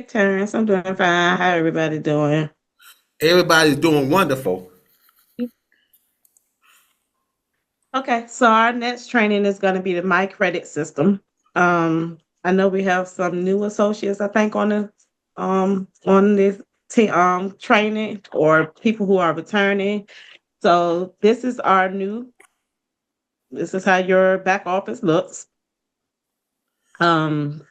Terrence. I'm doing fine. How everybody doing? Everybody's doing wonderful. Okay, so our next training is going to be the MyCredit system. I know we have some new associates, I think, on this training or people who are returning. So this is how your back office looks. Um,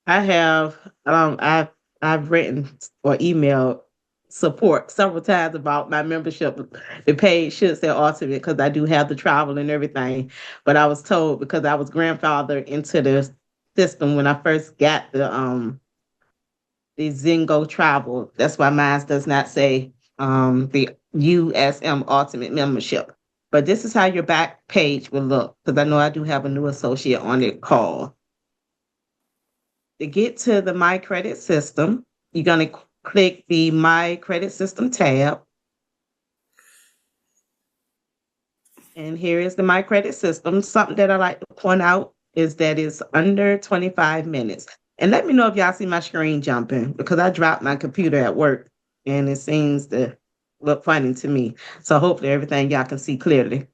I have I've written or emailed support several times about my membership. The page should say ultimate because I do have the travel and everything. But I was told because I was grandfathered into the system when I first got the Zingo travel. That's why mine does not say the USM ultimate membership. But this is how your back page will look because I know I do have a new associate on the call. To get to the My Credit System, you're going to click the My Credit System tab. And here is the My Credit System. Something that I like to point out is that it's under 25 minutes. And let me know if y'all see my screen jumping because I dropped my computer at work and it seems to look funny to me. So hopefully everything y'all can see clearly.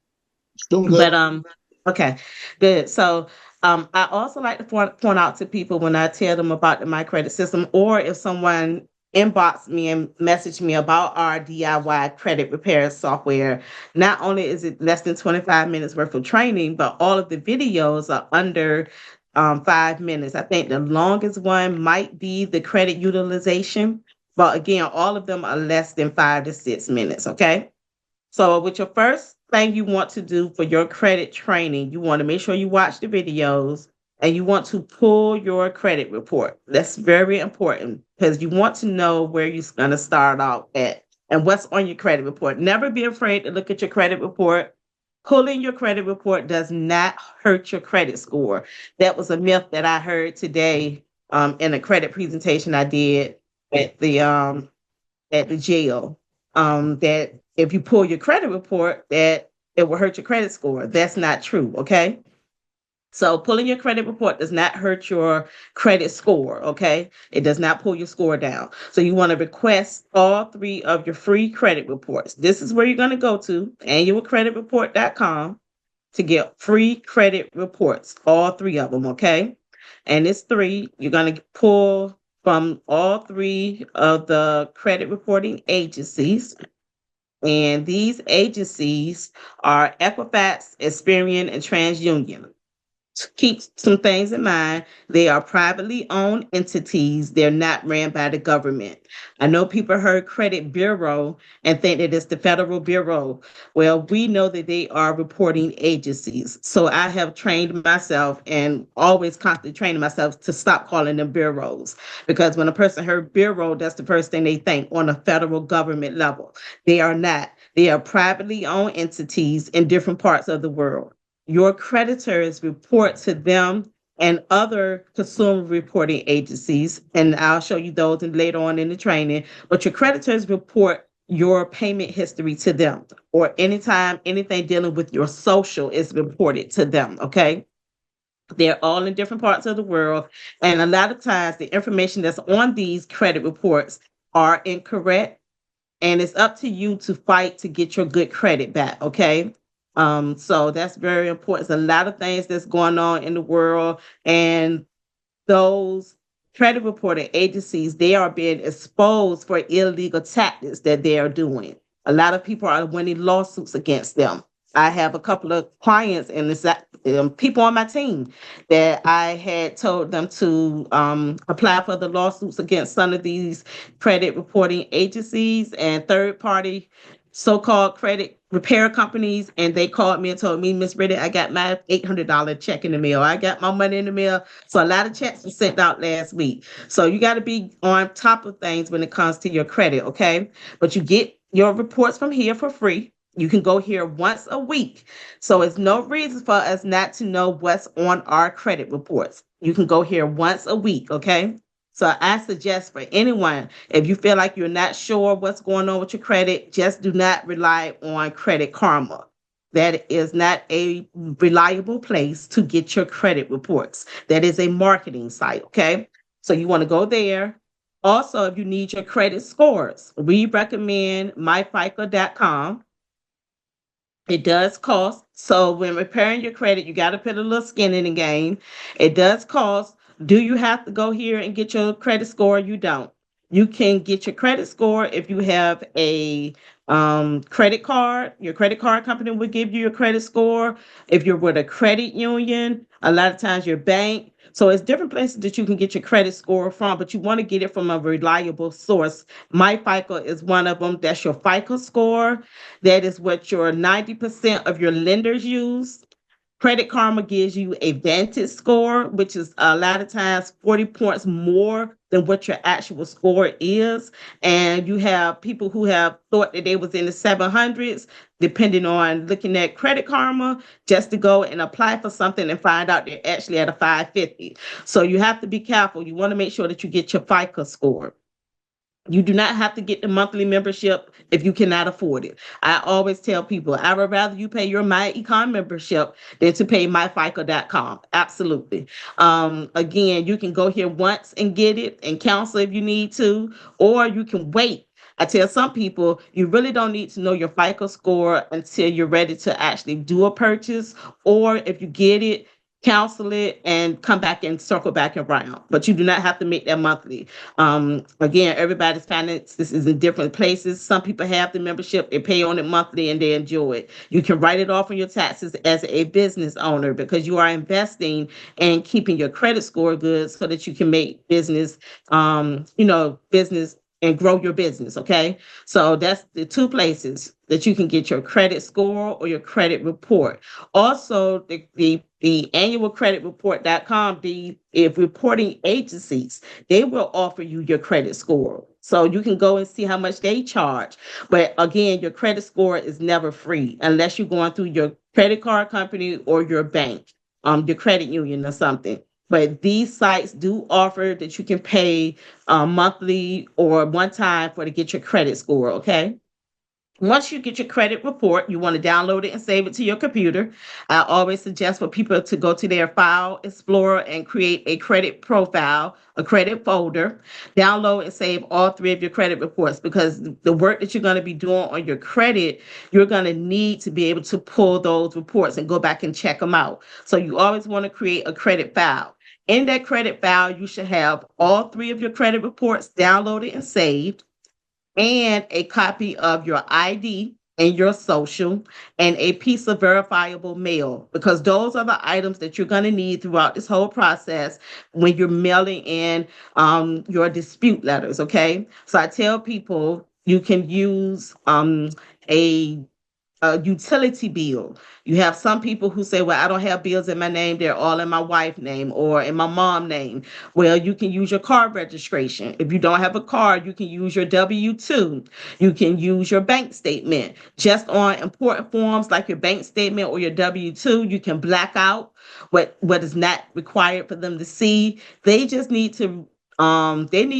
It's doing But good. okay, good. So I also like to point out to people when I tell them about the My Credit System, or if someone inbox me and message me about our DIY credit repair software. Not only is it less than 25 minutes worth of training, but all of the videos are under 5 minutes. I think the longest one might be the credit utilization, but again, all of them are less than 5 to 6 minutes. Okay. So, with your first thing you want to do for your credit training, you want to make sure you watch the videos and you want to pull your credit report. That's very important because you want to know where you're going to start out at and what's on your credit report. Never be afraid to look at your credit report. Pulling your credit report does not hurt your credit score. That was a myth that I heard today in a credit presentation I did at the jail, that if you pull your credit report that it will hurt your credit score. That's not true. Okay. So pulling your credit report does not hurt your credit score. Okay. It does not pull your score down. So you want to request all three of your free credit reports. This is where you're going to go to annualcreditreport.com to get free credit reports, all three of them. Okay. And it's three. You're going to pull from all three of the credit reporting agencies. And these agencies are Equifax, Experian, and TransUnion. To keep some things in mind, they are privately owned entities. They're not ran by the government. I know people heard credit bureau and think that it's the Federal Bureau. Well, we know that they are reporting agencies. So I have trained myself and always constantly training myself to stop calling them bureaus. Because when a person heard bureau, that's the first thing they think on a federal government level. They are not. They are privately owned entities in different parts of the world. Your creditors report to them and other consumer reporting agencies, and I'll show you those later on in the training. But your creditors report your payment history to them, or anytime anything dealing with your social is reported to them. Okay. They're all in different parts of the world. And a lot of times the information that's on these credit reports are incorrect, and it's up to you to fight to get your good credit back. Okay. So that's very important. There's a lot of things that's going on in the world, and those credit reporting agencies, they are being exposed for illegal tactics that they are doing. A lot of people are winning lawsuits against them. I have a couple of clients and it's people on my team that I had told them to apply for the lawsuits against some of these credit reporting agencies and third party so-called credit repair companies, and they called me and told me, Miss Riddick, I got my $800 check in the mail. I got my money in the mail. So a lot of checks were sent out last week. So you got to be on top of things when it comes to your credit, okay? But you get your reports from here for free. You can go here once a week. So it's no reason for us not to know what's on our credit reports. You can go here once a week, okay? So I suggest for anyone, if you feel like you're not sure what's going on with your credit, just do not rely on Credit Karma. That is not a reliable place to get your credit reports. That is a marketing site, okay? So you want to go there Also, if you need your credit scores, we recommend myfico.com. It does cost. So when repairing your credit, you got to put a little skin in the game. It does cost. Do you have to go here and get your credit score? You don't. You can get your credit score if you have a credit card. Your credit card company will give you your credit score. If you're with a credit union, a lot of times your bank. So it's different places that you can get your credit score from, but you want to get it from a reliable source. My FICO is one of them. That's your FICO score. That is what your 90% of your lenders use. Credit Karma gives you a Vantage score, which is a lot of times 40 points more than what your actual score is. And you have people who have thought that they was in the 700s, depending on looking at Credit Karma, just to go and apply for something and find out they're actually at a 550. So you have to be careful. You want to make sure that you get your FICO score. You do not have to get the monthly membership if you cannot afford it. I always tell people I would rather you pay your MyEcon membership than to pay myfico.com. Absolutely. Again, you can go here once and get it and cancel if you need to, or you can wait. I tell some people you really don't need to know your FICO score until you're ready to actually do a purchase, or if you get it, cancel it and come back and circle back around. But you do not have to make that monthly. Again, everybody's finances is in different places. Some people have the membership, they pay on it monthly and they enjoy it. You can write it off on your taxes as a business owner because you are investing and keeping your credit score good so that you can make business, business and grow your business. Okay. So that's the two places that you can get your credit score or your credit report. Also, the annual credit report.com, the if reporting agencies, they will offer you your credit score. So you can go and see how much they charge. But again, your credit score is never free unless you're going through your credit card company or your bank, your credit union or something. But these sites do offer that you can pay monthly or one time for to get your credit score. Okay. Once you get your credit report, you want to download it and save it to your computer. I always suggest for people to go to their file explorer and create a credit profile, a credit folder, download and save all three of your credit reports because the work that you're going to be doing on your credit, you're going to need to be able to pull those reports and go back and check them out. So you always want to create a credit file. In that credit file, you should have all three of your credit reports downloaded and saved, and a copy of your ID and your social, and a piece of verifiable mail, because those are the items that you're going to need throughout this whole process when you're mailing in your dispute letters. Okay. So I tell people you can use a utility bill. You have some people who say, well, I don't have bills in my name. They're all in my wife's name or in my mom's name. Well, you can use your car registration. If you don't have a car, you can use your W-2. You can use your bank statement. Just on important forms like your bank statement or your W-2, you can black out what is not required for them to see. They need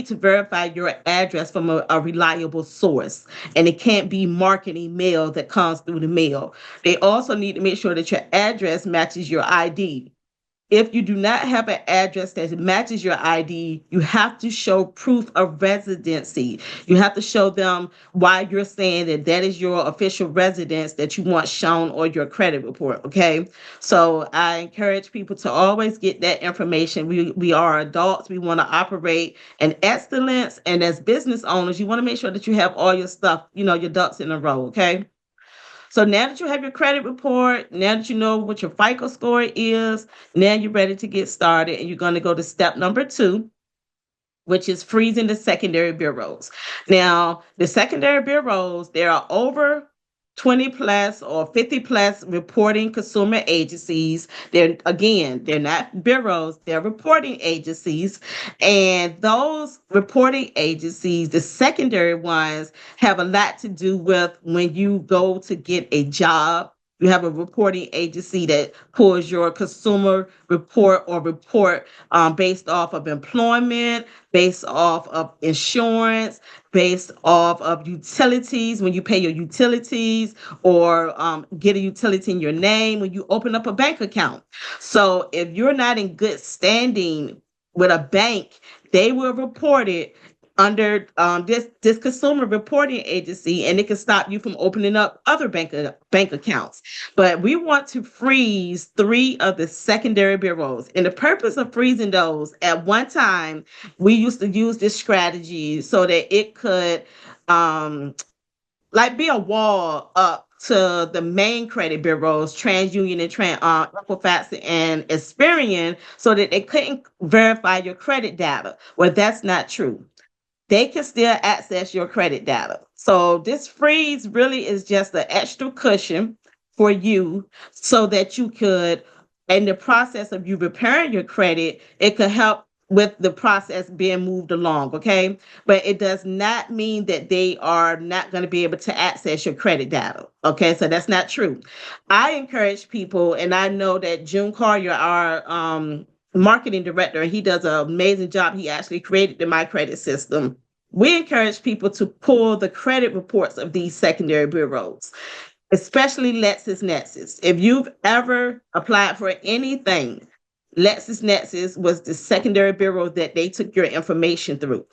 to verify your address from a reliable source, and it can't be marketing mail that comes through the mail. They also need to make sure that your address matches your ID. If you do not have an address that matches your ID, you have to show proof of residency. You have to show them why you're saying that that is your official residence that you want shown on your credit report. Okay. So I encourage people to always get that information. We are adults. We want to operate in excellence. And as business owners, you want to make sure that you have all your stuff, your ducks in a row. Okay. So now that you have your credit report, now that you know what your FICO score is, now you're ready to get started, and you're going to go to step number 2, which is freezing the secondary bureaus. Now, the secondary bureaus, there are over 20 plus or 50 plus reporting consumer agencies. They're not bureaus, they're reporting agencies. And those reporting agencies, the secondary ones, have a lot to do with when you go to get a job. You have a reporting agency that pulls your consumer report based off of employment, based off of insurance, based off of utilities, when you pay your utilities or get a utility in your name, when you open up a bank account. So if you're not in good standing with a bank, they will report it under this consumer reporting agency, and it can stop you from opening up other bank accounts. But we want to freeze 3 of the secondary bureaus, and the purpose of freezing those, at one time we used to use this strategy so that it could like be a wall up to the main credit bureaus, TransUnion and Equifax and Experian, so that they couldn't verify your credit data. Well, that's not true. They can still access your credit data. So this freeze really is just an extra cushion for you so that you could, in the process of you repairing your credit, it could help with the process being moved along, okay? But it does not mean that they are not going to be able to access your credit data, okay? So that's not true. I encourage people, and I know that June Collier, our marketing director, he does an amazing job. He actually created the MyCredt system. We encourage people to pull the credit reports of these secondary bureaus, especially LexisNexis. If you've ever applied for anything, LexisNexis was the secondary bureau that they took your information through.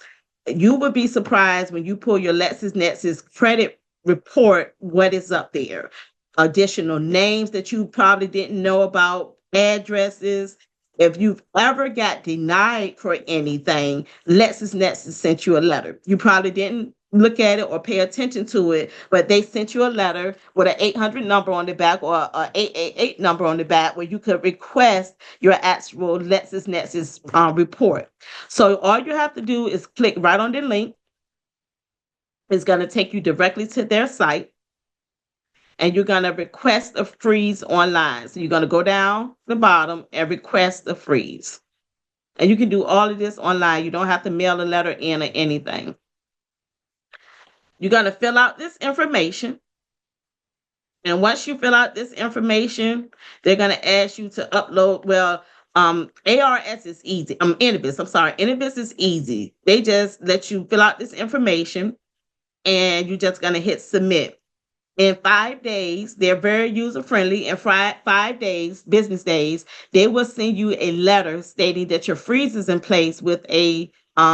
You would be surprised when you pull your LexisNexis credit report, what is up there. Additional names that you probably didn't know about, addresses. If you've ever got denied for anything, LexisNexis sent you a letter. You probably didn't look at it or pay attention to it, but they sent you a letter with an 800 number on the back or a 888 number on the back where you could request your actual LexisNexis report. So all you have to do is click right on the link. It's going to take you directly to their site, and you're going to request a freeze online. So you're going to go down the bottom and request a freeze. And you can do all of this online. You don't have to mail a letter in or anything. You're going to fill out this information. And once you fill out this information, they're going to ask you to upload, ARS is easy. Innovis is easy. They just let you fill out this information and you're just going to hit submit. In 5 days, they're very user-friendly. In 5 days, business days, they will send you a letter stating that your freeze is in place with a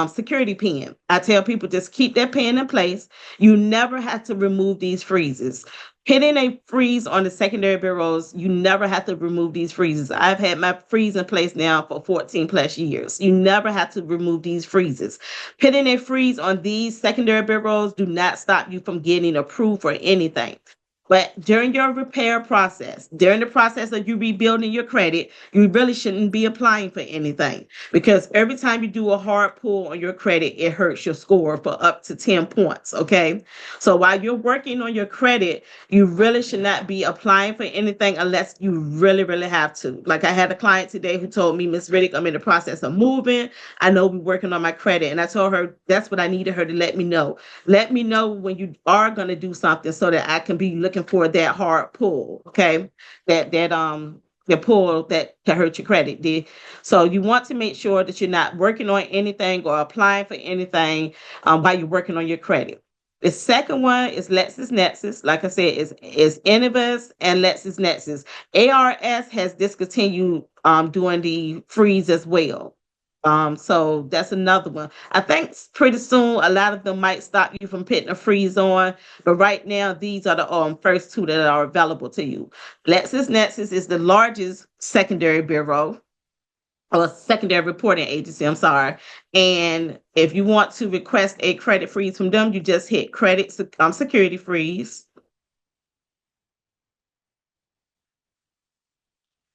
security pin. I tell people just keep that pin in place. You never have to remove these freezes. Hitting a freeze on the secondary bureaus, you never have to remove these freezes. I've had my freeze in place now for 14 plus years. You never have to remove these freezes. Hitting a freeze on these secondary bureaus do not stop you from getting approved for anything. But during your repair process, during the process of you rebuilding your credit, you really shouldn't be applying for anything, because every time you do a hard pull on your credit, it hurts your score for up to 10 points, okay? So while you're working on your credit, you really should not be applying for anything unless you really, really have to. Like I had a client today who told me, Miss Riddick, I'm in the process of moving. I know we're working on my credit. And I told her that's what I needed her to let me know. Let me know when you are going to do something so that I can be looking for that hard pull, okay? The pull that can hurt your credit. So you want to make sure that you're not working on anything or applying for anything while you're working on your credit. The second one is LexisNexis. Like I said, is Innovis and LexisNexis. ARS has discontinued doing the freeze as well. So that's another one. I think pretty soon a lot of them might stop you from putting a freeze on, but right now these are the first two that are available to you. LexisNexis is the largest secondary bureau, or secondary reporting agency, I'm sorry. And if you want to request a credit freeze from them, you just hit credit security freeze.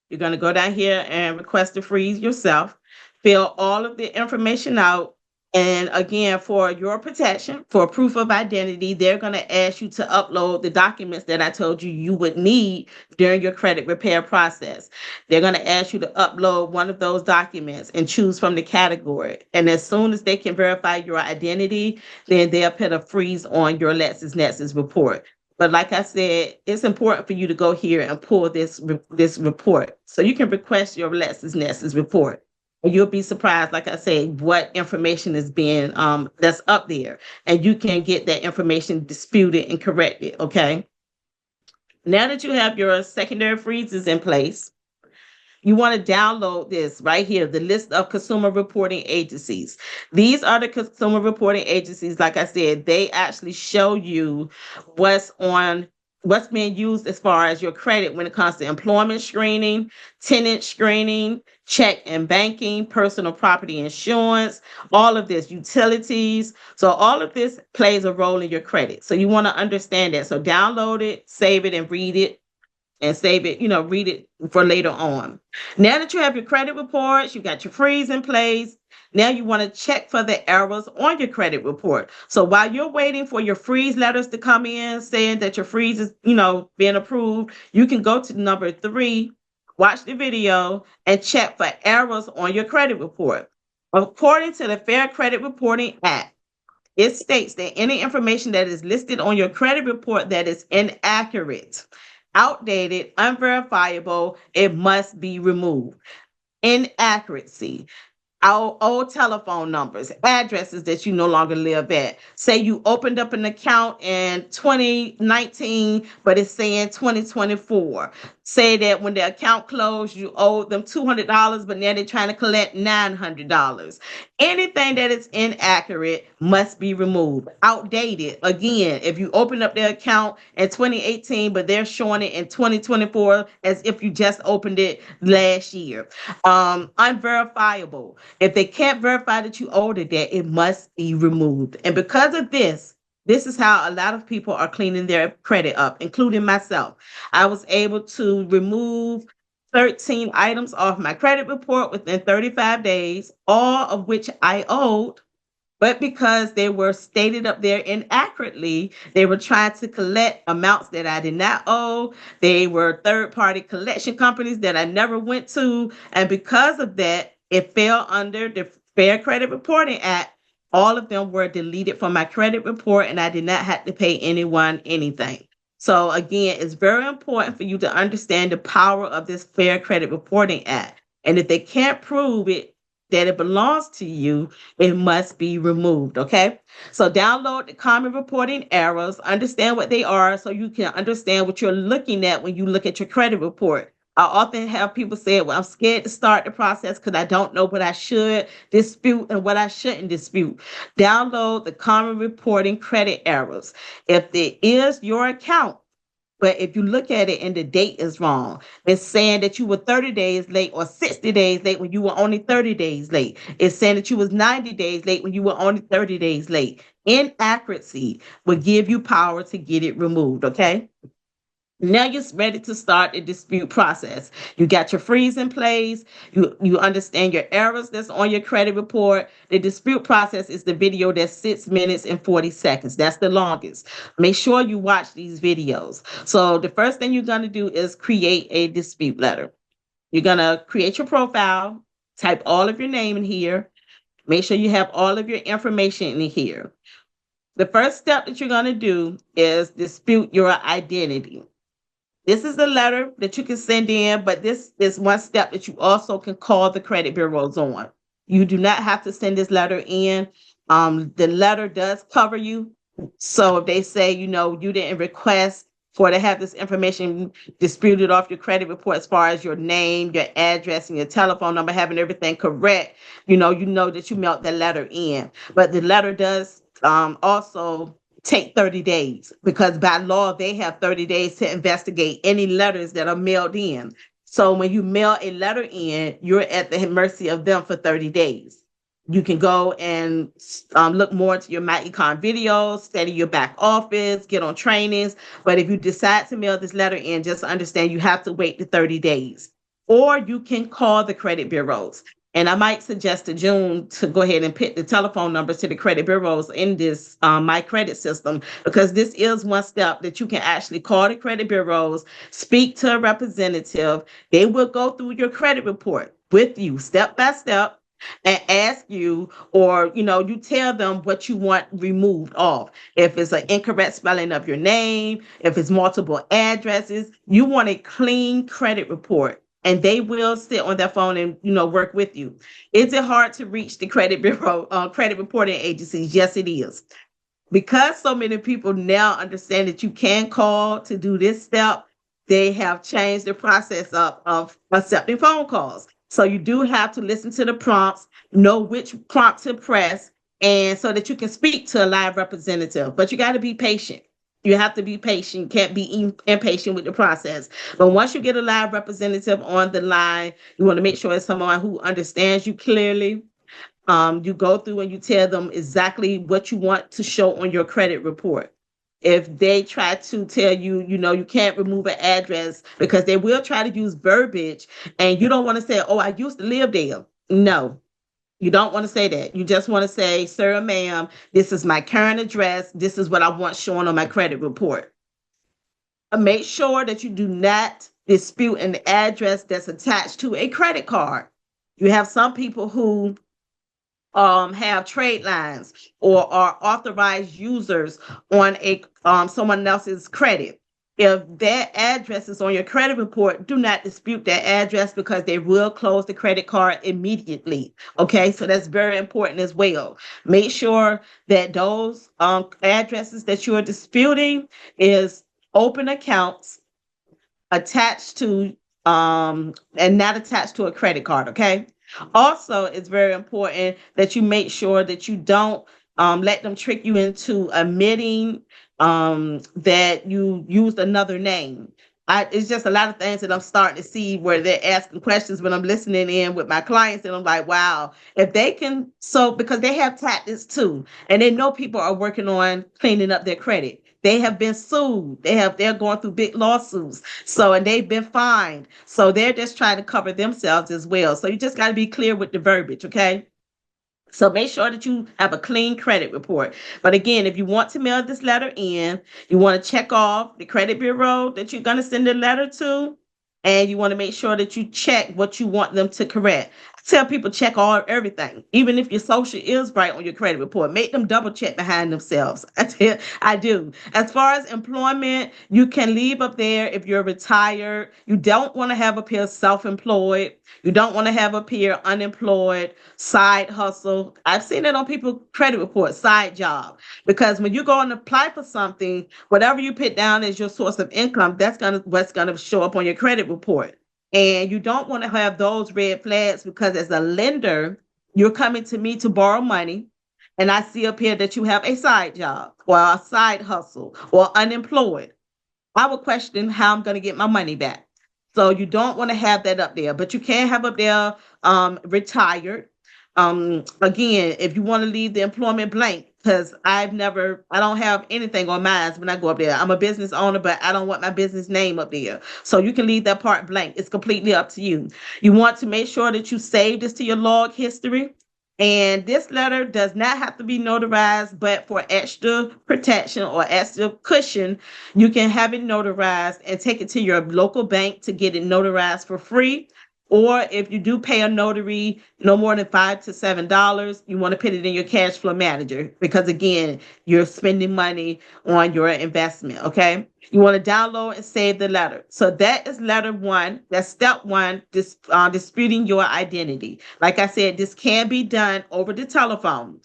You're going to go down here and request a freeze yourself. Fill all of the information out. And again, for your protection, for proof of identity, they're going to ask you to upload the documents that I told you you would need during your credit repair process. They're going to ask you to upload one of those documents and choose from the category. And as soon as they can verify your identity, then they'll put a freeze on your LexisNexis report. But like I said, it's important for you to go here and pull this report. So you can request your LexisNexis report. And you'll be surprised, like I said, what information is being that's up there. And you can get that information disputed and corrected, okay? Now that you have your secondary freezes in place, you want to download this right here, the list of consumer reporting agencies. These are the consumer reporting agencies. Like I said, they actually show you what's on what's being used as far as your credit when it comes to employment screening, tenant screening, check and banking, personal property insurance, all of this, utilities. So all of this plays a role in your credit. So you want to understand that. So download it, save it, and read it and save it, read it for later on. Now that you have your credit reports, you got your freeze in place. Now you want to check for the errors on your credit report. So while you're waiting for your freeze letters to come in saying that your freeze is, being approved, you can go to number 3, watch the video, and check for errors on your credit report. According to the Fair Credit Reporting Act, it states that any information that is listed on your credit report that is inaccurate, outdated, unverifiable, it must be removed. Inaccuracy, our old telephone numbers, addresses that you no longer live at. Say you opened up an account in 2019, but it's saying 2024. Say that when the account closed, you owed them $200, but now they're trying to collect $900. Anything that is inaccurate must be removed. Outdated, again, if you open up the account in 2018, but they're showing it in 2024 as if you just opened it last year. Unverifiable. If they can't verify that you owed it, that it must be removed. And because of this is how a lot of people are cleaning their credit up, including myself. I was able to remove 13 items off my credit report within 35 days, all of which I owed. But because they were stated up there inaccurately, they were trying to collect amounts that I did not owe. They were third-party collection companies that I never went to. And because of that, it fell under the Fair Credit Reporting Act. All of them were deleted from my credit report, and I did not have to pay anyone anything. So again, it's very important for you to understand the power of this Fair Credit Reporting Act. And if they can't prove it, that it belongs to you, it must be removed, okay? So download the common reporting errors, understand what they are so you can understand what you're looking at when you look at your credit report. I often have people say, well, I'm scared to start the process because I don't know what I should dispute and what I shouldn't dispute. Download the common reporting credit errors. If it is your account, but if you look at it and the date is wrong, it's saying that you were 30 days late or 60 days late when you were only 30 days late. It's saying that you was 90 days late when you were only 30 days late. Inaccuracy will give you power to get it removed, okay? Now you're ready to start the dispute process. You got your freeze in place. You understand your errors that's on your credit report. The dispute process is the video that's 6 minutes and 40 seconds. That's the longest. Make sure you watch these videos. So the first thing you're going to do is create a dispute letter. You're going to create your profile, type all of your name in here. Make sure you have all of your information in here. The first step that you're going to do is dispute your identity. This is a letter that you can send in, but this is one step that you also can call the credit bureaus on. You do not have to send this letter in. The letter does cover you. So if they say, you didn't request for to have this information disputed off your credit report as far as your name, your address, and your telephone number, having everything correct, you know that you mailed the letter in. But the letter does also take 30 days because by law, they have 30 days to investigate any letters that are mailed in. So when you mail a letter in, you're at the mercy of them for 30 days. You can go and look more into your MyCredt videos, study your back office, get on trainings. But if you decide to mail this letter in, just understand you have to wait the 30 days. Or you can call the credit bureaus. And I might suggest to June to go ahead and pick the telephone numbers to the credit bureaus in this MyCredt system, because this is one step that you can actually call the credit bureaus, speak to a representative. They will go through your credit report with you step by step and ask you, or, you tell them what you want removed off. If it's an incorrect spelling of your name, if it's multiple addresses, you want a clean credit report. And they will sit on their phone and, work with you. Is it hard to reach the credit bureau, credit reporting agencies? Yes, it is. Because so many people now understand that you can call to do this step, they have changed the process of accepting phone calls. So you do have to listen to the prompts, know which prompt to press, and so that you can speak to a live representative. But you got to be patient. You have to be patient. You can't be impatient with the process. But once you get a live representative on the line, you want to make sure it's someone who understands you clearly. You go through and you tell them exactly what you want to show on your credit report. If they try to tell you, you can't remove an address, because they will try to use verbiage, and you don't want to say, oh, I used to live there. No, you don't want to say that. You just want to say, sir or ma'am, this is my current address. This is what I want showing on my credit report. Make sure that you do not dispute an address that's attached to a credit card. You have some people who have trade lines or are authorized users on a someone else's credit. If that address is on your credit report, do not dispute that address, because they will close the credit card immediately. Okay, so that's very important as well. Make sure that those addresses that you are disputing is open accounts attached to and not attached to a credit card. Okay. Also, it's very important that you make sure that you don't let them trick you into admitting that you used another name. It's just a lot of things that I'm starting to see where they're asking questions when I'm listening in with my clients, and I'm like, wow, if they can, so because they have tactics too, and they know people are working on cleaning up their credit. They have been sued. They're going through big lawsuits. So, and they've been fined. So they're just trying to cover themselves as well. So you just got to be clear with the verbiage, okay? So make sure that you have a clean credit report. But again, if you want to mail this letter in, you want to check off the credit bureau that you're going to send the letter to, and you want to make sure that you check what you want them to correct. I tell people check everything, even if your social is right on your credit report. Make them double check behind themselves. I do. As far as employment, you can leave up there if you're retired. You don't want to have up here self-employed. You don't want to have up here unemployed, side hustle. I've seen it on people's credit reports, side job. Because when you go and apply for something, whatever you put down as your source of income, that's what's gonna show up on your credit report. And you don't want to have those red flags, because as a lender, you're coming to me to borrow money, and I see up here that you have a side job or a side hustle or unemployed. I would question how I'm going to get my money back. So you don't want to have that up there, but you can have up there retired. Again, if you want to leave the employment blank, because I don't have anything on mine when I go up there. I'm a business owner, but I don't want my business name up there. So you can leave that part blank. It's completely up to you. You want to make sure that you save this to your log history. And this letter does not have to be notarized, but for extra protection or extra cushion, you can have it notarized and take it to your local bank to get it notarized for free. Or if you do pay a notary no more than $5 to $7, you want to put it in your cash flow manager, because again, you're spending money on your investment. Okay. You want to download and save the letter. So that is letter one. That's step one, disputing your identity. Like I said, this can be done over the telephone.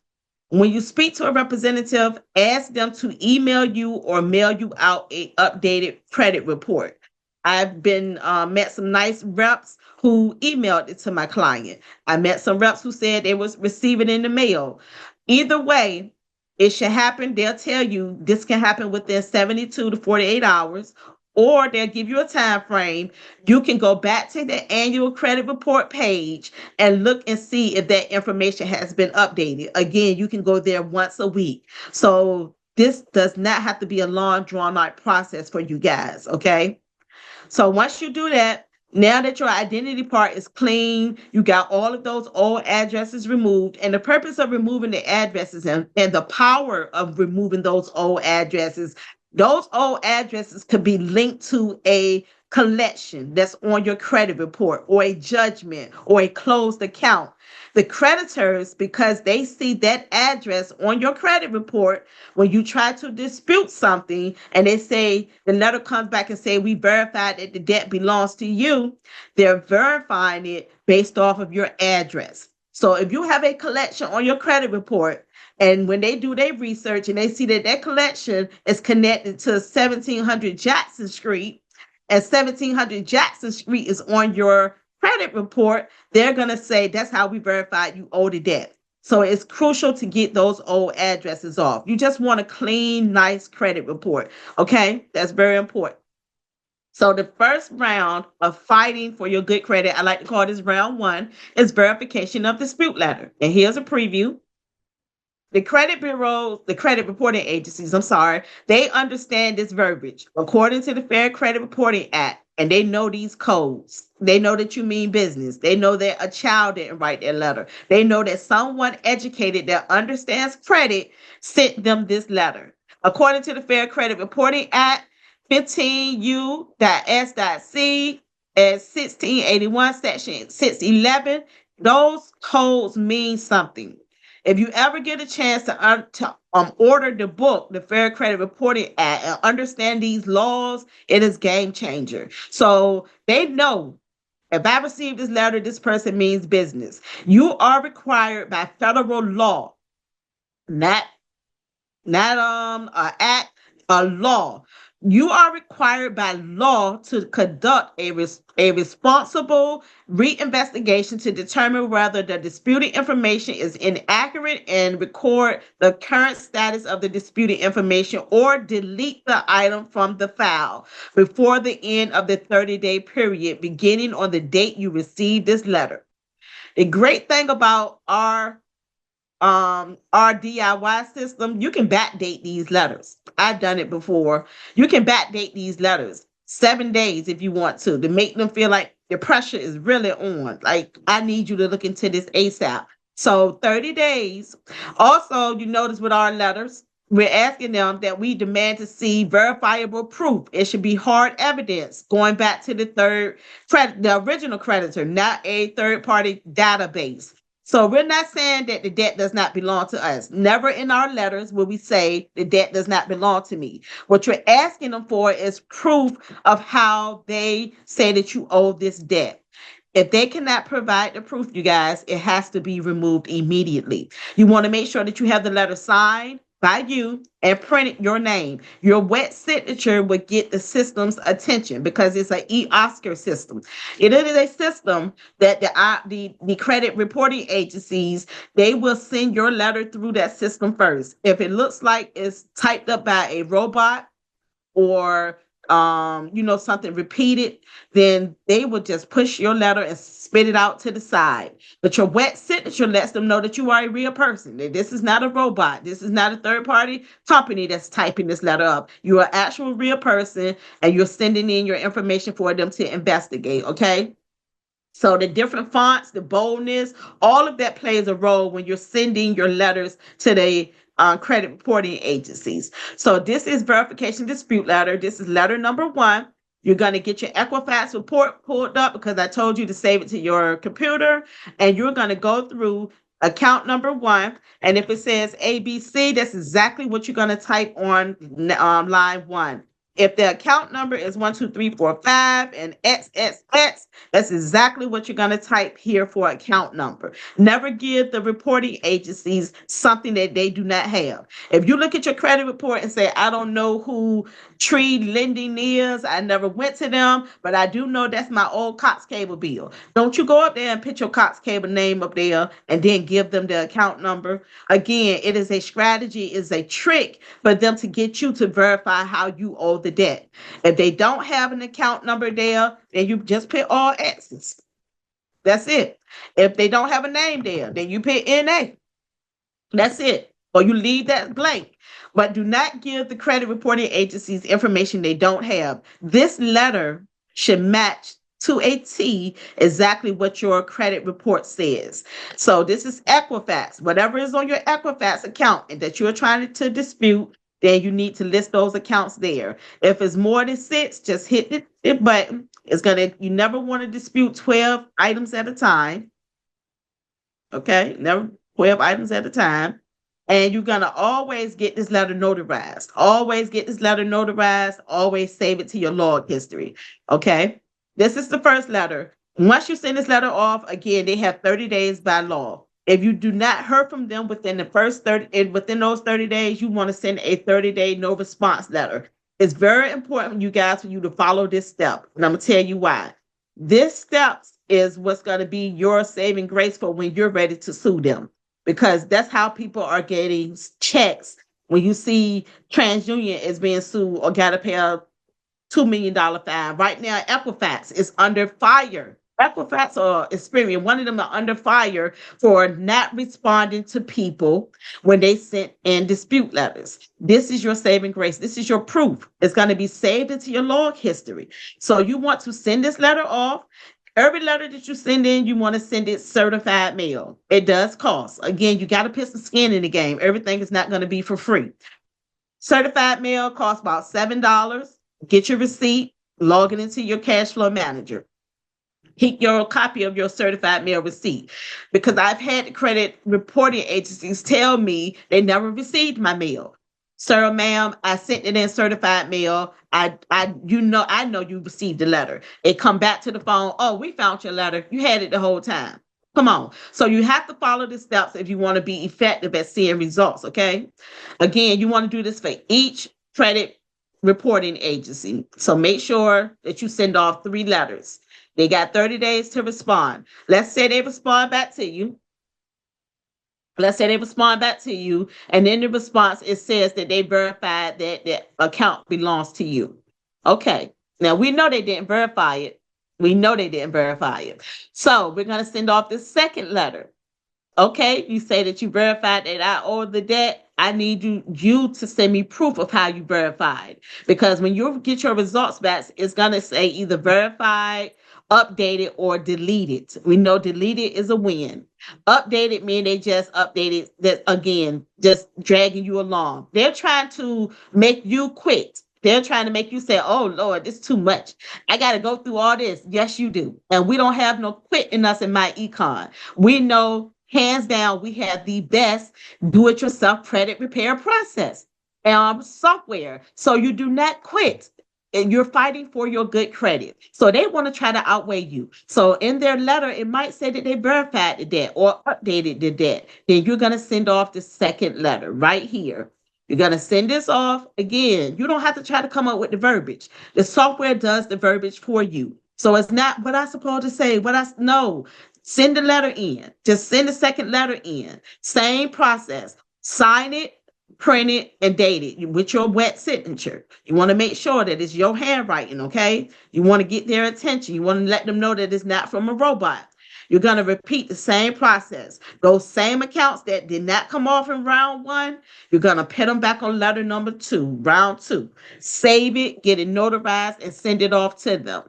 When you speak to a representative, ask them to email you or mail you out an updated credit report. I've been met some nice reps who emailed it to my client. I met some reps who said they was receiving in the mail. Either way, it should happen. They'll tell you this can happen within 72 to 48 hours, or they'll give you a time frame. You can go back to the annual credit report page and look and see if that information has been updated. Again, you can go there once a week. So this does not have to be a long, drawn-out process for you guys, okay? So once you do that, now that your identity part is clean, you got all of those old addresses removed. And the purpose of removing the addresses and the power of removing those old addresses could be linked to a collection that's on your credit report, or a judgment, or a closed account. The creditors, because they see that address on your credit report, when you try to dispute something and they say, the letter comes back and say, we verified that the debt belongs to you, they're verifying it based off of your address. So if you have a collection on your credit report, and when they do their research and they see that that collection is connected to 1700 Jackson Street, and 1700 Jackson Street is on your credit report, they're going to say that's how we verified you owe the debt. So it's crucial to get those old addresses off. You just want a clean, nice credit report. Okay, that's very important. So the first round of fighting for your good credit, I like to call this round one, is verification of dispute letter. And here's a preview. The credit bureaus, the credit reporting agencies, I'm sorry, they understand this verbiage. According to the Fair Credit Reporting Act, and they know these codes. They know that you mean business. They know that a child didn't write their letter. They know that someone educated that understands credit sent them this letter. According to the Fair Credit Reporting Act, 15U.S.C. and 1681, Section 611, those codes mean something. If you ever get a chance to order the book, the Fair Credit Reporting Act, and understand these laws, it is game changer. So they know if I receive this letter, this person means business. You are required by federal law, not act, a law. You are required by law to conduct a responsible reinvestigation to determine whether the disputed information is inaccurate and record the current status of the disputed information or delete the item from the file before the end of the 30-day period, beginning on the date you received this letter. The great thing about our DIY system, you can backdate these letters. I've done it before. You can backdate these letters 7 days if you want to make them feel like the pressure is really on. Like, I need you to look into this ASAP. So 30 days. Also, you notice with our letters, we're asking them that we demand to see verifiable proof. It should be hard evidence going back to the original creditor, not a third-party database. So we're not saying that the debt does not belong to us. Never in our letters will we say the debt does not belong to me. What you're asking them for is proof of how they say that you owe this debt. If they cannot provide the proof, you guys, it has to be removed immediately. You want to make sure that you have the letter signed by you and printed your name. Your wet signature would get the system's attention because it's an e-Oscar system. It is a system that the credit reporting agencies, they will send your letter through that system first. If it looks like it's typed up by a robot or something repeated, then they will just push your letter and spit it out to the side. But your wet signature lets them know that you are a real person. That this is not a robot. This is not a third-party company that's typing this letter up. You are an actual real person, and you're sending in your information for them to investigate, okay? So the different fonts, the boldness, all of that plays a role when you're sending your letters to the credit reporting agencies. So this is verification dispute letter. This is letter number one. You're going to get your Equifax report pulled up because I told you to save it to your computer. And you're going to go through account number one. And if it says ABC, that's exactly what you're going to type on line one. If the account number is 12345 and XXX, that's exactly what you're going to type here for account number. Never give the reporting agencies something that they do not have. If you look at your credit report and say, I don't know who Tree Lending is, I never went to them, but I do know that's my old Cox Cable bill. Don't you go up there and put your Cox Cable name up there and then give them the account number. Again, it is a strategy, it's a trick for them to get you to verify how you owe the debt. If they don't have an account number there, then you just put all X's. That's it. If they don't have a name there, then you put NA. That's it. Or you leave that blank. But do not give the credit reporting agencies information they don't have. This letter should match to a T exactly what your credit report says. So this is Equifax. Whatever is on your Equifax account and that you're trying to dispute, then you need to list those accounts there. If it's more than 6, just hit the button. You never want to dispute 12 items at a time. Okay, never 12 items at a time. And you're going to always get this letter notarized. Always get this letter notarized. Always save it to your log history. Okay, this is the first letter. Once you send this letter off, again, they have 30 days by law. If you do not hear from them within those 30 days, you want to send a 30-day no response letter. It's very important, you guys, for you to follow this step. And I'm going to tell you why. This step is what's going to be your saving grace for when you're ready to sue them. Because that's how people are getting checks. When you see TransUnion is being sued or got to pay a $2 million fine. Right now, Equifax is under fire. Equifax or Experian, one of them are under fire for not responding to people when they sent in dispute letters. This is your saving grace. This is your proof. It's going to be saved into your log history. So you want to send this letter off. Every letter that you send in, you want to send it certified mail. It does cost. Again, you got to put some skin in the game. Everything is not going to be for free. Certified mail costs about $7. Get your receipt, log it into your cash flow manager. Keep your copy of your certified mail receipt, because I've had the credit reporting agencies tell me they never received my mail. Sir, ma'am, I sent it in certified mail. I know you received the letter. It come back to the phone. Oh, we found your letter. You had it the whole time. Come on. So you have to follow the steps if you want to be effective at seeing results. Okay. Again, you want to do this for each credit reporting agency. So make sure that you send off 3 letters. They got 30 days to respond. Let's say they respond back to you. And in the response, it says that they verified that the account belongs to you. Okay. Now, we know they didn't verify it. So we're going to send off the second letter. Okay, you say that you verified that I owe the debt. I need you to send me proof of how you verified. Because when you get your results back, it's going to say either verified, updated, or deleted. We know deleted is a win. Updated means they just updated that again, just dragging you along. They're trying to make you quit. They're trying to make you say, oh, Lord, this is too much. I got to go through all this. Yes, you do. And we don't have no quit in us in MyEcon. We know hands down, we have the best do-it-yourself credit repair process software. So you do not quit. And you're fighting for your good credit. So they want to try to outweigh you. So in their letter, it might say that they verified the debt or updated the debt. Then you're going to send off the second letter right here. You're going to send this off. Again, you don't have to try to come up with the verbiage. The software does the verbiage for you. So it's not what I'm supposed to say. No. Send the letter in. Just send the second letter in. Same process. Sign it, print it, and date it with your wet signature. You want to make sure that it's your handwriting, okay? You want to get their attention. You want to let them know that it's not from a robot. You're going to repeat the same process. Those same accounts that did not come off in round 1, you're going to put them back on letter number 2, round 2. Save it, get it notarized, and send it off to them.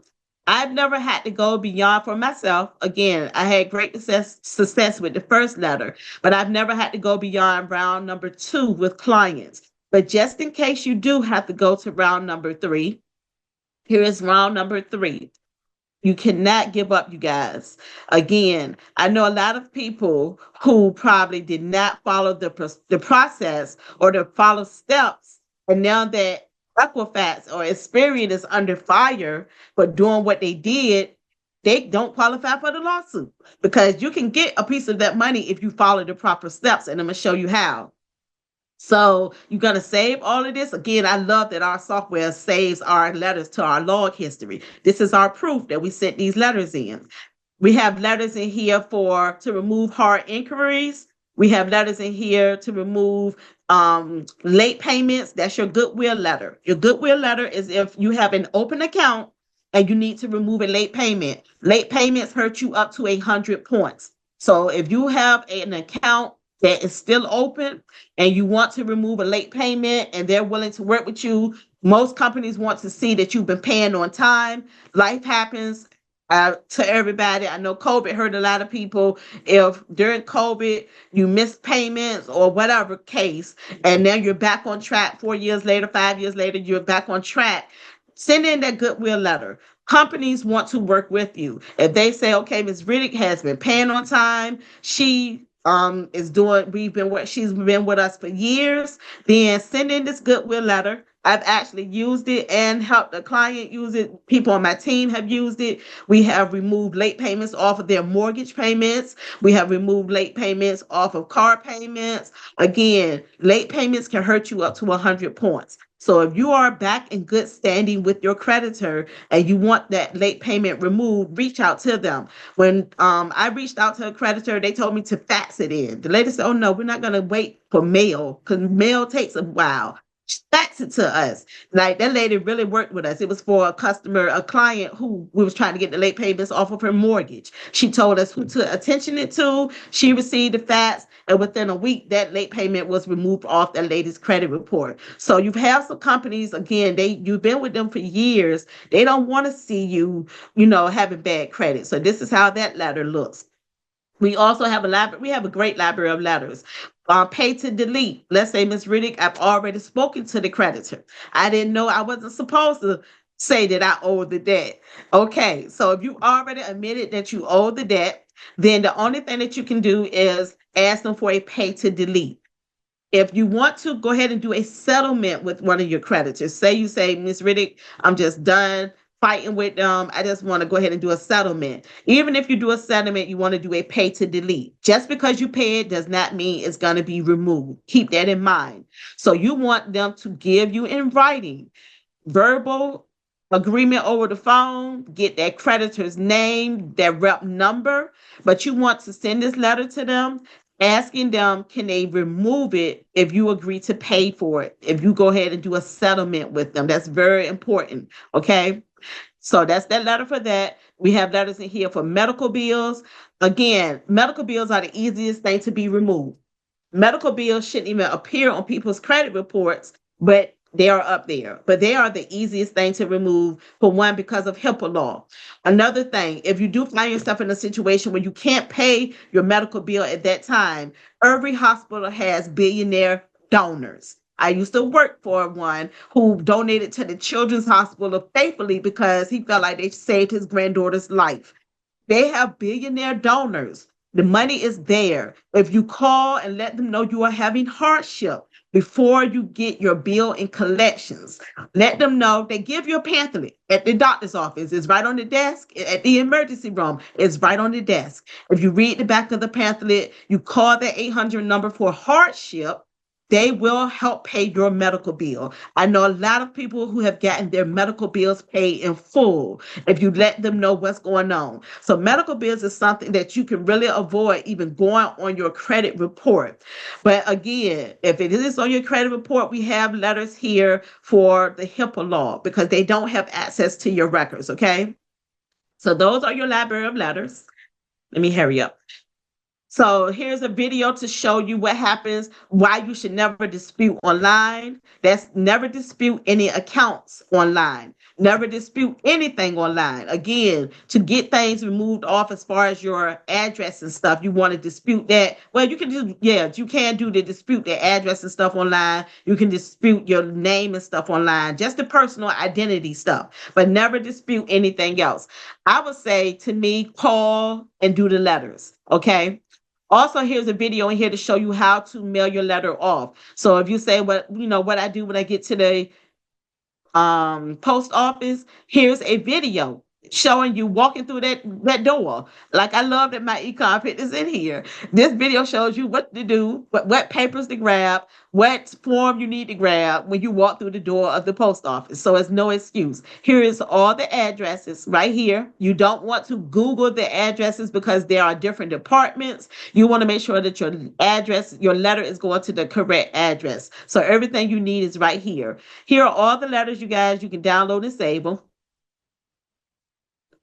I've never had to go beyond for myself. Again, I had great success with the first letter, but I've never had to go beyond round number 2 with clients. But just in case you do have to go to round number 3, here is round number 3. You cannot give up, you guys. Again, I know a lot of people who probably did not follow the process or the follow steps, and now that Equifax or Experian is under fire for doing what they did, they don't qualify for the lawsuit, because you can get a piece of that money if you follow the proper steps, and I'm going to show you how. So you're going to save all of this. Again, I love that our software saves our letters to our log history. This is our proof that we sent these letters in. We have letters in here to remove hard inquiries. We have letters in here to remove late payments. That's your goodwill letter. Your goodwill letter is if you have an open account and you need to remove a late payment. Late payments hurt you up to 100 points. So if you have an account that is still open and you want to remove a late payment and they're willing to work with you, most companies want to see that you've been paying on time. Life happens to everybody. I know COVID hurt a lot of people. If during COVID you missed payments or whatever case, and now you're back on track 4 years later, 5 years later, you're back on track, send in that goodwill letter. Companies want to work with you. If they say, okay, Ms. Riddick has been paying on time, she's been with us for years, then send in this goodwill letter. I've actually used it and helped a client use it. People on my team have used it. We have removed late payments off of their mortgage payments. We have removed late payments off of car payments. Again, late payments can hurt you up to 100 points. So if you are back in good standing with your creditor and you want that late payment removed, reach out to them. When I reached out to a creditor, they told me to fax it in. The lady said, "Oh no, we're not going to wait for mail because mail takes a while. Fax it to us." Like that lady really worked with us. It was for a customer, a client who we was trying to get the late payments off of her mortgage. She told us who to attention it to. She received the fax, and within a week, that late payment was removed off that lady's credit report. So you have some companies, again, you've been with them for years. They don't want to see you, having bad credit. So this is how that letter looks. We also have we have a great library of letters. Pay to delete. Let's say, Ms. Riddick, I've already spoken to the creditor. I didn't know I wasn't supposed to say that I owe the debt. Okay, so if you already admitted that you owe the debt, then the only thing that you can do is ask them for a pay to delete. If you want to go ahead and do a settlement with one of your creditors, say you say, "Ms. Riddick, I'm just done fighting with them. I just want to go ahead and do a settlement." Even if you do a settlement, you want to do a pay to delete. Just because you pay it does not mean it's going to be removed. Keep that in mind. So you want them to give you in writing, verbal agreement over the phone, get that creditor's name, their rep number, but you want to send this letter to them asking them, can they remove it if you agree to pay for it, if you go ahead and do a settlement with them. That's very important. Okay. So that's that letter for that. We have letters in here for medical bills. Again, medical bills are the easiest thing to be removed. Medical bills shouldn't even appear on people's credit reports, but they are up there. But they are the easiest thing to remove, for one, because of HIPAA law. Another thing, if you do find yourself in a situation where you can't pay your medical bill at that time, every hospital has billionaire donors. I used to work for one who donated to the Children's Hospital faithfully because he felt like they saved his granddaughter's life. They have billionaire donors. The money is there. If you call and let them know you are having hardship before you get your bill in collections, let them know. They give you a pamphlet at the doctor's office. It's right on the desk. At the emergency room, it's right on the desk. If you read the back of the pamphlet, you call the 800 number for hardship. They will help pay your medical bill. I know a lot of people who have gotten their medical bills paid in full if you let them know what's going on. So medical bills is something that you can really avoid even going on your credit report. But again, if it is on your credit report, we have letters here for the HIPAA law because they don't have access to your records, okay? So those are your library of letters. Let me hurry up. So here's a video to show you what happens, why you should never dispute online. That's never dispute any accounts online. Never dispute anything online. Again, to get things removed off as far as your address and stuff, you want to dispute that. Well, you can do, yeah, you can do the dispute the address and stuff online. You can dispute your name and stuff online, just the personal identity stuff, but never dispute anything else. I would say, to me, call and do the letters, okay? Also, here's a video in here to show you how to mail your letter off. So if you say what I do when I get to the post office, here's a video showing you walking through that door. Like, I love that my econ pit is in here. This video shows you what to do, what papers to grab, what form you need to grab when you walk through the door of the post office. So it's no excuse. Here is all the addresses right here. You don't want to Google the addresses because there are different departments. You want to make sure that your address, your letter is going to the correct address. So everything you need is right here. Here are all the letters, you guys. You can download and save them.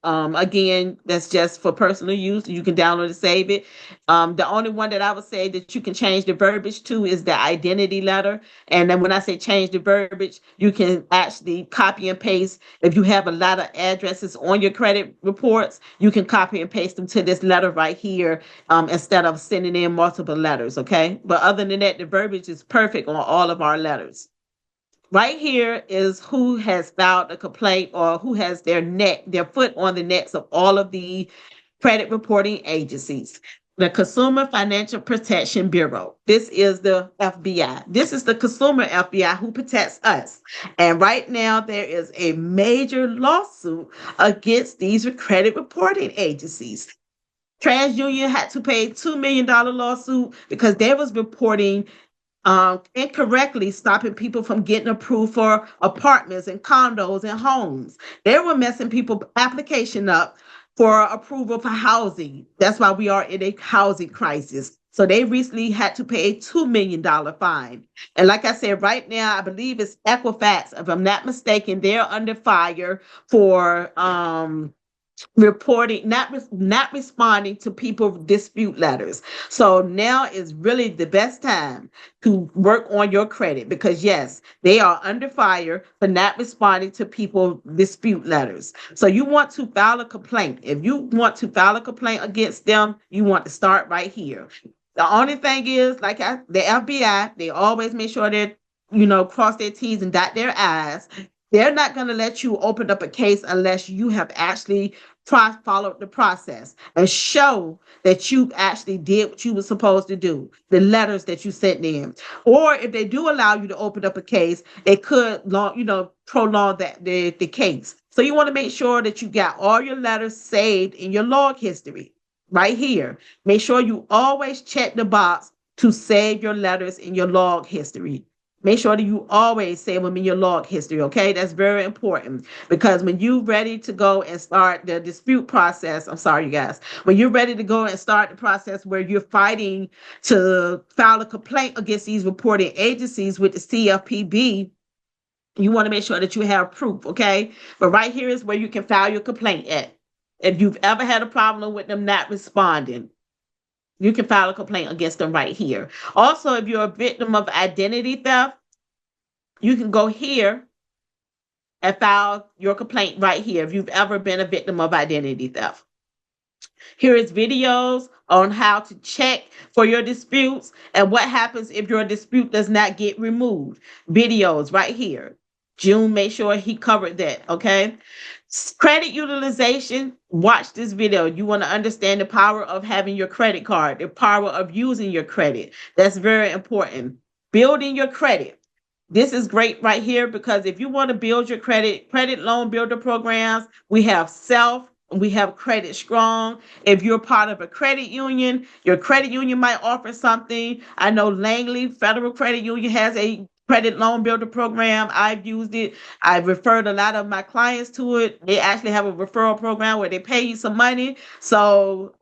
Again, that's just for personal use. You can download and save it. The only one that I would say that you can change the verbiage to is the identity letter. And then when I say change the verbiage, you can actually copy and paste. If you have a lot of addresses on your credit reports, you can copy and paste them to this letter right here, instead of sending in multiple letters, okay? But other than that, the verbiage is perfect on all of our letters. Right here is who has filed a complaint or who has their foot on the necks of all of the credit reporting agencies. The Consumer Financial Protection Bureau. This is the FBI. This is the consumer FBI who protects us. And right now, there is a major lawsuit against these credit reporting agencies. TransUnion had to pay $2 million lawsuit because they was reporting incorrectly, stopping people from getting approved for apartments and condos and homes. They were messing people application up for approval for housing. That's why we are in a housing crisis. So they recently had to pay a $2 million fine. And like I said, right now, I believe it's Equifax, if I'm not mistaken, they're under fire for reporting, not responding to people dispute letters. So now is really the best time to work on your credit, because yes, they are under fire for not responding to people dispute letters. So you want to file a complaint. If you want to file a complaint against them, you want to start right here. The only thing is, the FBI, they always make sure that, cross their T's and dot their I's. They're not going to let you open up a case unless you have actually followed the process and show that you actually did what you were supposed to do, the letters that you sent in. Or if they do allow you to open up a case, it could prolong the case. So you want to make sure that you got all your letters saved in your log history right here. Make sure you always check the box to save your letters in your log history. Make sure that you always save them in your log history, okay? That's very important, because when you're ready to go and start the dispute process, I'm sorry, you guys, when you're ready to go and start the process where you're fighting to file a complaint against these reporting agencies with the CFPB, you want to make sure that you have proof, okay? But right here is where you can file your complaint at. If you've ever had a problem with them not responding, you can file a complaint against them right here. Also, if you're a victim of identity theft, you can go here and file your complaint right here if you've ever been a victim of identity theft. Here is videos on how to check for your disputes and what happens if your dispute does not get removed. Videos right here. June made sure he covered that, okay? Credit utilization, watch this video. You want to understand the power of having your credit card, the power of using your credit. That's very important. Building your credit. This is great right here, because if you want to build your credit loan builder programs, we have we have Credit Strong. If you're part of a credit union, your credit union might offer something. I know Langley Federal Credit Union has a credit loan builder program. I've used it. I've referred a lot of my clients to it. They actually have a referral program where they pay you some money. So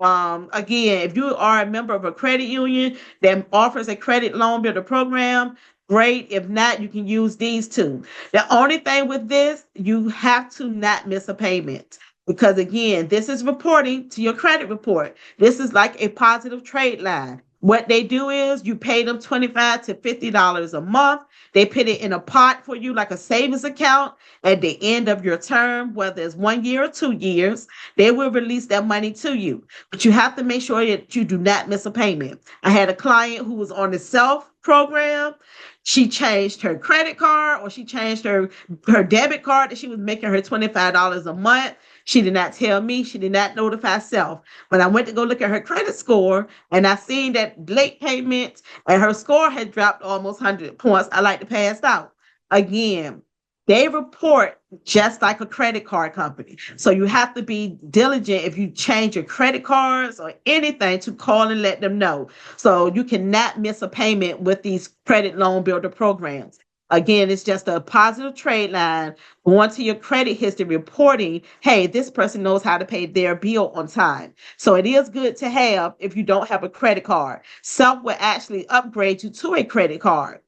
again, if you are a member of a credit union that offers a credit loan builder program, great. If not, you can use these two. The only thing with this, you have to not miss a payment. Because again, this is reporting to your credit report. This is like a positive trade line. What they do is you pay them $25 to $50 a month. They put it in a pot for you, like a savings account. At the end of your term, whether it's 1 year or 2 years, they will release that money to you. But you have to make sure that you do not miss a payment. I had a client who was on the self program. She changed her credit card, or she changed her debit card that she was making her $25 a month. She did not tell me. She did not notify self. When I went to go look at her credit score and I seen that late payment and her score had dropped almost 100 points, I like to pass out. Again, they report just like a credit card company. So you have to be diligent if you change your credit cards or anything, to call and let them know. So you cannot miss a payment with these credit loan builder programs. Again, it's just a positive trade line going to your credit history, reporting, hey, this person knows how to pay their bill on time. So it is good to have if you don't have a credit card. Some will actually upgrade you to a credit card.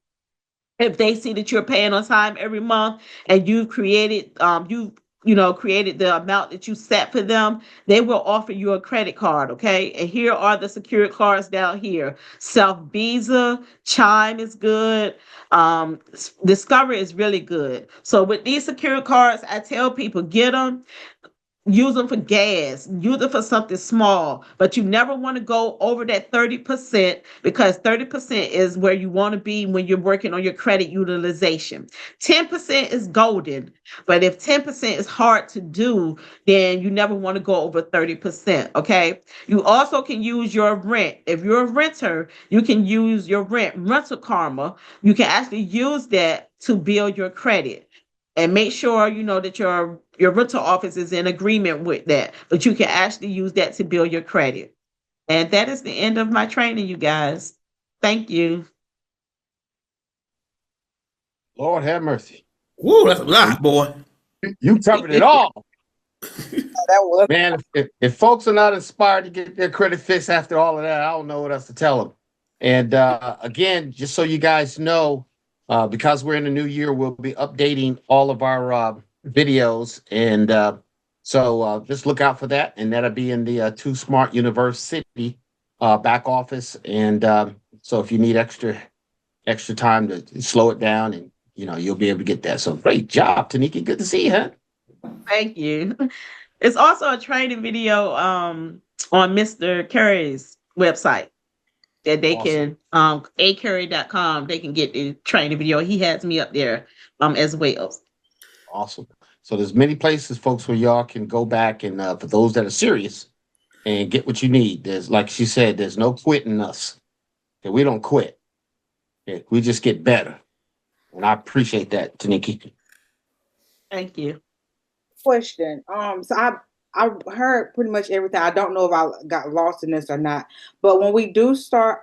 If they see that you're paying on time every month and you've created, created the amount that you set for them, they will offer you a credit card, okay? And here are the secured cards down here. Self Visa, Chime is good. Discover is really good. So with these secured cards, I tell people, get them. use them for gas, use it for something small, but you never want to go over that 30% because 30% is where you want to be when you're working on your credit utilization. 10% is golden, but if 10% is hard to do, then you never want to go over 30%. Okay. You also can use your rent. If you're a renter, you can use your rental karma. You can actually use that to build your credit and make sure you know that your rental office is in agreement with that. But you can actually use that to build your credit. And that is the end of my training, you guys. Thank you. Lord have mercy. Woo, that's a lot, boy. You covered it all. That was Man, if folks are not inspired to get their credit fixed after all of that, I don't know what else to tell them. And again, just so you guys know, because we're in the new year, we'll be updating all of our videos. And so just look out for that. And that'll be in the Too Smart University back office. And so if you need extra time to slow it down, and you'll be able to get that. So great job, Tiniki. Good to see you, huh? Thank you. It's also a training video on Mr. Curry's website that they Awesome. can acurry.com. They can get the training video. He has me up there as well. Awesome. So there's many places, folks, where y'all can go back, and for those that are serious and get what you need, there's, like she said, there's no quitting us. And we don't quit. We just get better. And I appreciate that, Tiniki. Thank you. question. So I heard pretty much everything. I don't know if I got lost in this or not. But when we do start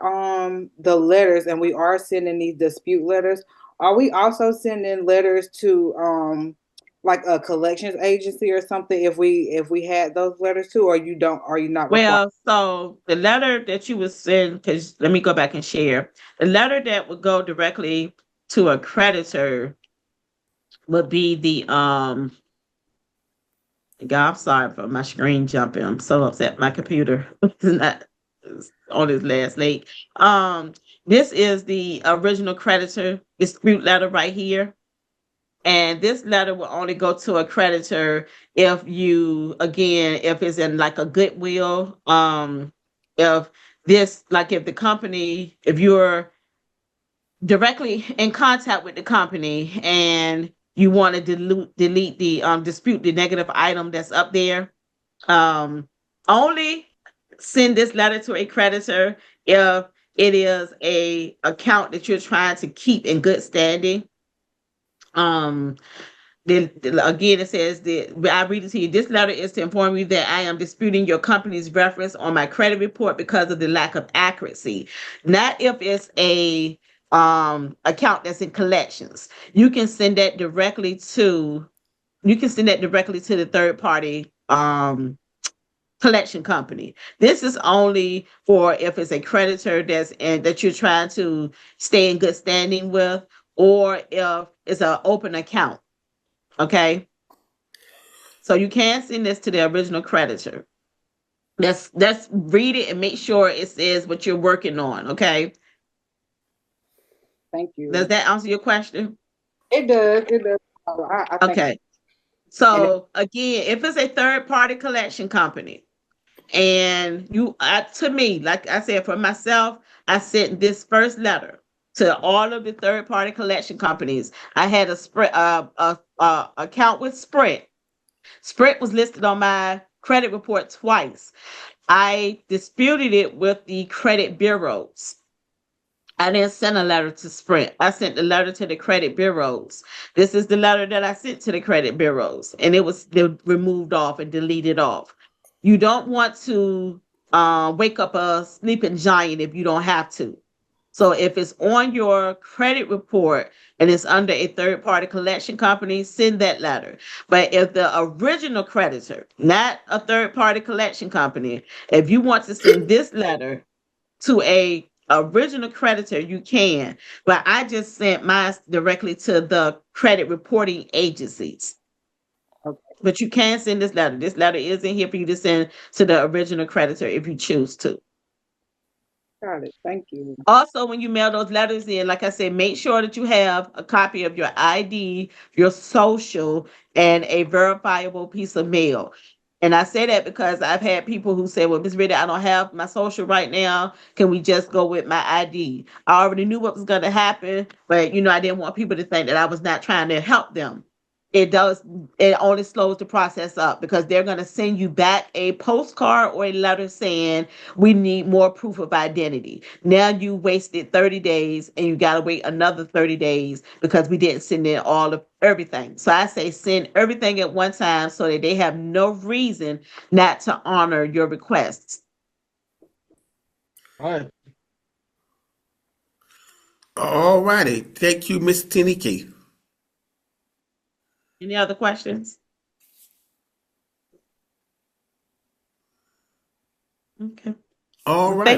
the letters and we are sending these dispute letters, are we also sending letters to like a collections agency or something if we had those letters too, or you don't, are you not required? Well, so the letter that you would send, because let me go back and share. The letter that would go directly to a creditor would be the God, I'm sorry for my screen jumping. I'm so upset. My computer is not is on its last leg. This is the original creditor dispute letter right here. And this letter will only go to a creditor if if it's in like a goodwill, if if the company, if you're directly in contact with the company and you want to delete the dispute, the negative item that's up there, only send this letter to a creditor if it is a account that you're trying to keep in good standing. Then again, it says that I read it to you. This letter is to inform you that I am disputing your company's reference on my credit report because of the lack of accuracy. Not if it's a account that's in collections. You can send that directly to the third party collection company. This is only for if it's a creditor that you're trying to stay in good standing with, or if it's an open account. Okay. So you can send this to the original creditor. Let's read it and make sure it says what you're working on. Okay. Thank you. Does that answer your question? It does. It does. I thank Okay. you. So again, if it's a third party collection company, and to me, like I said, for myself, I sent this first letter to all of the third party collection companies. I had a account with Sprint. Sprint was listed on my credit report twice. I disputed it with the credit bureaus. I didn't send a letter to Sprint. I sent the letter to the credit bureaus. This is the letter that I sent to the credit bureaus, and it was removed off and deleted off. You don't want to wake up a sleeping giant if you don't have to. So if it's on your credit report and it's under a third party collection company, send that letter. But if the original creditor, not a third party collection company, if you want to send this letter to a original creditor, you can. But I just sent mine directly to the credit reporting agencies. Okay. But you can send this letter. This letter is in here for you to send to the original creditor if you choose to. Got it. Thank you. Also, when you mail those letters in, like I said, make sure that you have a copy of your ID, your social, and a verifiable piece of mail. And I say that because I've had people who say, well, Miss Riddick, I don't have my social right now. Can we just go with my ID? I already knew what was going to happen, but I didn't want people to think that I was not trying to help them. It only slows the process up because they're going to send you back a postcard or a letter saying we need more proof of identity. Now you wasted 30 days and you got to wait another 30 days because we didn't send in all of everything. So I say send everything at one time so that they have no reason not to honor your requests. All right. All righty. Thank you, Miss Tiniki. Any other questions? Okay. All Well, right. thank